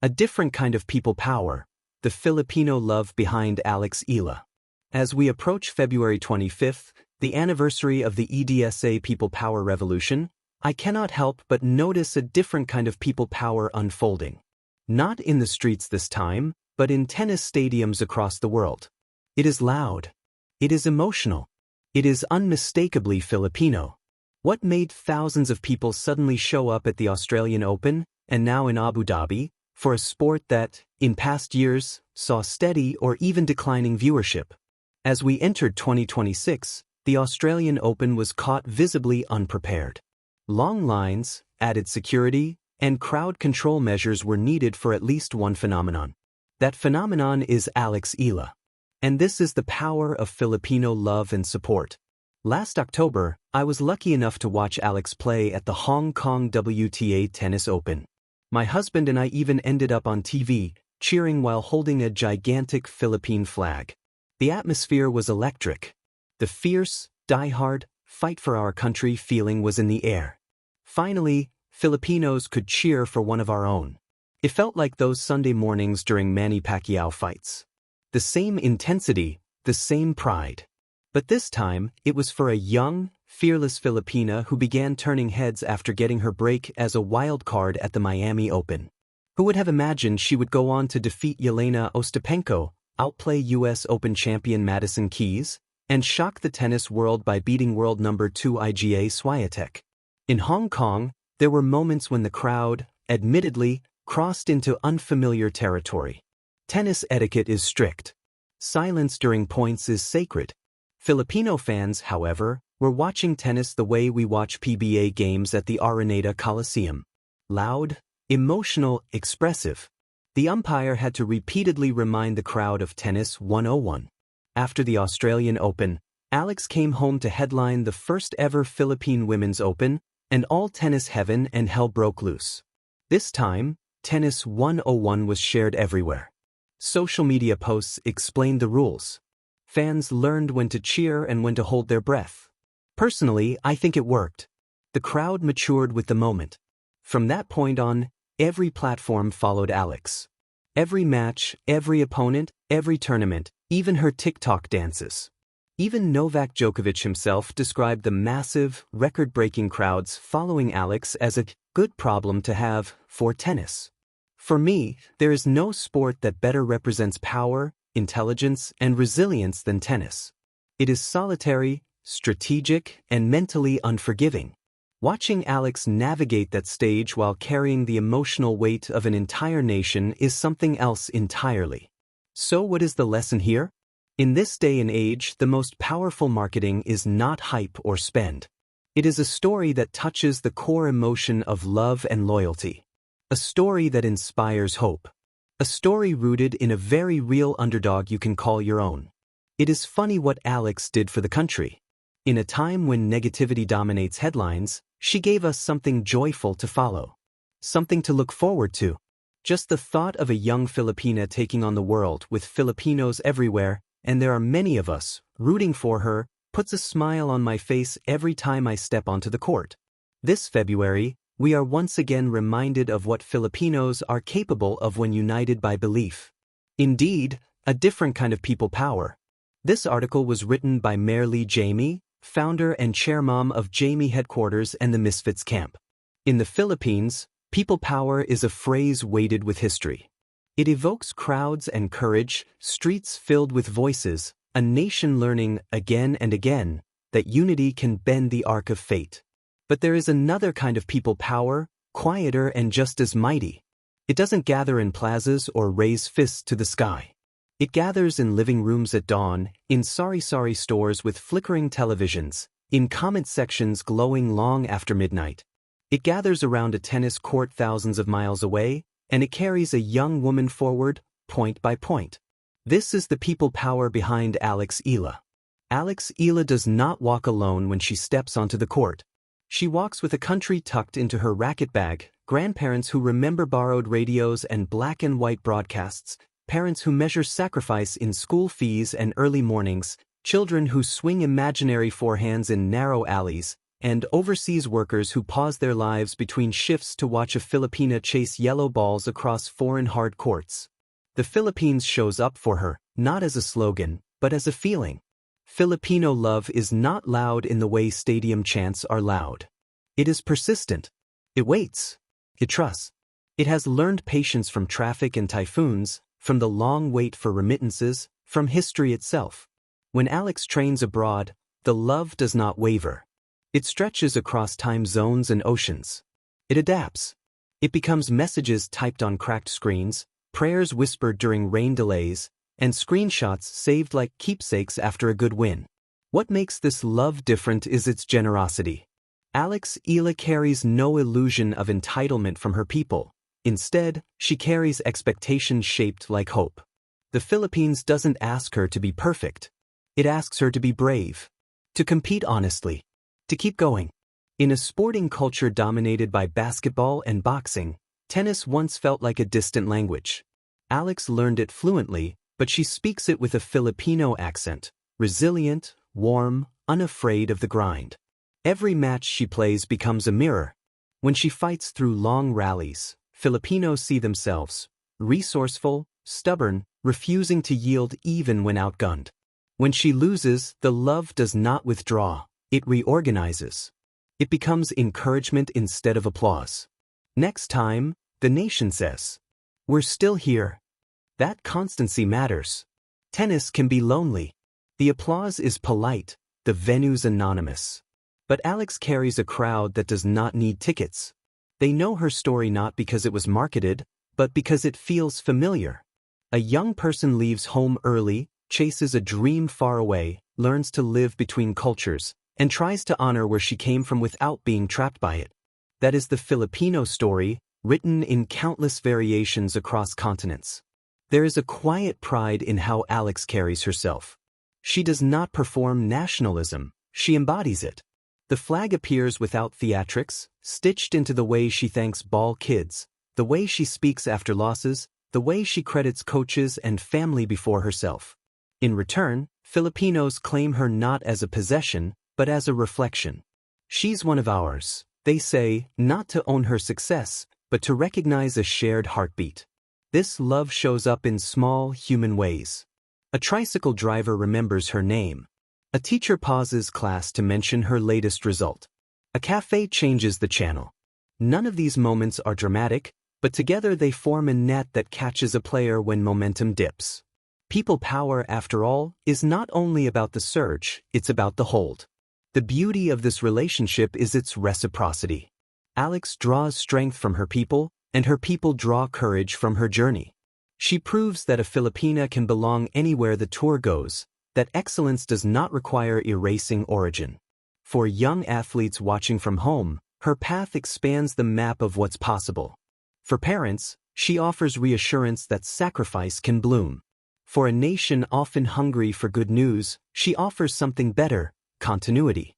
A different kind of people power, the Filipino love behind Eala. As we approach February 25th, the anniversary of the EDSA People Power Revolution, I cannot help but notice a different kind of people power unfolding. Not in the streets this time, but in tennis stadiums across the world. It is loud. It is emotional. It is unmistakably Filipino. What made thousands of people suddenly show up at the Australian Open, and now in Abu Dhabi, for a sport that, in past years, saw steady or even declining viewership? As we entered 2026, the Australian Open was caught visibly unprepared. Long lines, added security, and crowd control measures were needed for at least one phenomenon. That phenomenon is Eala. And this is the power of Filipino love and support. Last October, I was lucky enough to watch Alex play at the Hong Kong WTA Tennis Open. My husband and I even ended up on TV, cheering while holding a gigantic Philippine flag. The atmosphere was electric. The fierce, die-hard, fight for our country feeling was in the air. Finally, Filipinos could cheer for one of our own. It felt like those Sunday mornings during Manny Pacquiao fights. The same intensity, the same pride. But this time, it was for a young, fearless Filipina who began turning heads after getting her break as a wild card at the Miami Open. Who would have imagined she would go on to defeat Yelena Ostapenko, outplay U.S. Open champion Madison Keys, and shock the tennis world by beating world number 2 Iga Swiatek? In Hong Kong, there were moments when the crowd, admittedly, crossed into unfamiliar territory. Tennis etiquette is strict. Silence during points is sacred. Filipino fans, however, were watching tennis the way we watch PBA games at the Araneta Coliseum. Loud, emotional, expressive. The umpire had to repeatedly remind the crowd of Tennis 101. After the Australian Open, Alex came home to headline the first ever Philippine Women's Open, and all tennis heaven and hell broke loose. This time, Tennis 101 was shared everywhere. Social media posts explained the rules. Fans learned when to cheer and when to hold their breath. Personally, I think it worked. The crowd matured with the moment. From that point on, every platform followed Alex. Every match, every opponent, every tournament, even her TikTok dances. Even Novak Djokovic himself described the massive, record-breaking crowds following Alex as a good problem to have for tennis. For me, there is no sport that better represents power, intelligence, and resilience than tennis. It is solitary, strategic, and mentally unforgiving. Watching Alex navigate that stage while carrying the emotional weight of an entire nation is something else entirely. So what is the lesson here? In this day and age, the most powerful marketing is not hype or spend. It is a story that touches the core emotion of love and loyalty. A story that inspires hope. A story rooted in a very real underdog you can call your own. It is funny what Alex did for the country. In a time when negativity dominates headlines, she gave us something joyful to follow. Something to look forward to. Just the thought of a young Filipina taking on the world with Filipinos everywhere, and there are many of us, rooting for her, puts a smile on my face every time I step onto the court. This February, we are once again reminded of what Filipinos are capable of when united by belief. Indeed, a different kind of people power. This article was written by Lee Jamie, founder and chairmom of Jamie Headquarters and the Misfits Camp. In the Philippines, people power is a phrase weighted with history. It evokes crowds and courage, streets filled with voices, a nation learning again and again that unity can bend the arc of fate. But there is another kind of people power, quieter and just as mighty. It doesn't gather in plazas or raise fists to the sky. It gathers in living rooms at dawn, in sari-sari stores with flickering televisions, in comment sections glowing long after midnight. It gathers around a tennis court thousands of miles away, and it carries a young woman forward, point by point. This is the people power behind Eala. Eala does not walk alone when she steps onto the court. She walks with a country tucked into her racket bag, grandparents who remember borrowed radios and black and white broadcasts, parents who measure sacrifice in school fees and early mornings, children who swing imaginary forehands in narrow alleys, and overseas workers who pause their lives between shifts to watch a Filipina chase yellow balls across foreign hard courts. The Philippines shows up for her, not as a slogan, but as a feeling. Filipino love is not loud in the way stadium chants are loud. It is persistent. It waits. It trusts. It has learned patience from traffic and typhoons, from the long wait for remittances, from history itself. When Alex trains abroad, the love does not waver. It stretches across time zones and oceans. It adapts. It becomes messages typed on cracked screens, prayers whispered during rain delays, and screenshots saved like keepsakes after a good win. What makes this love different is its generosity. Eala carries no illusion of entitlement from her people. Instead, she carries expectations shaped like hope. The Philippines doesn't ask her to be perfect. It asks her to be brave, to compete honestly, to keep going. In a sporting culture dominated by basketball and boxing, tennis once felt like a distant language. Alex learned it fluently, but she speaks it with a Filipino accent, resilient, warm, unafraid of the grind. Every match she plays becomes a mirror. When she fights through long rallies, Filipinos see themselves, resourceful, stubborn, refusing to yield even when outgunned. When she loses, the love does not withdraw, it reorganizes. It becomes encouragement instead of applause. Next time, the nation says, "We're still here." That constancy matters. Tennis can be lonely. The applause is polite, the venue's anonymous. But Alex carries a crowd that does not need tickets. They know her story not because it was marketed, but because it feels familiar. A young person leaves home early, chases a dream far away, learns to live between cultures, and tries to honor where she came from without being trapped by it. That is the Filipino story, written in countless variations across continents. There is a quiet pride in how Alex carries herself. She does not perform nationalism, she embodies it. The flag appears without theatrics, stitched into the way she thanks ball kids, the way she speaks after losses, the way she credits coaches and family before herself. In return, Filipinos claim her not as a possession, but as a reflection. She's one of ours, they say, not to own her success, but to recognize a shared heartbeat. This love shows up in small, human ways. A tricycle driver remembers her name. A teacher pauses class to mention her latest result. A cafe changes the channel. None of these moments are dramatic, but together they form a net that catches a player when momentum dips. People power, after all, is not only about the surge, it's about the hold. The beauty of this relationship is its reciprocity. Alex draws strength from her people, and her people draw courage from her journey. She proves that a Filipina can belong anywhere the tour goes, that excellence does not require erasing origin. For young athletes watching from home, her path expands the map of what's possible. For parents, she offers reassurance that sacrifice can bloom. For a nation often hungry for good news, she offers something better: continuity.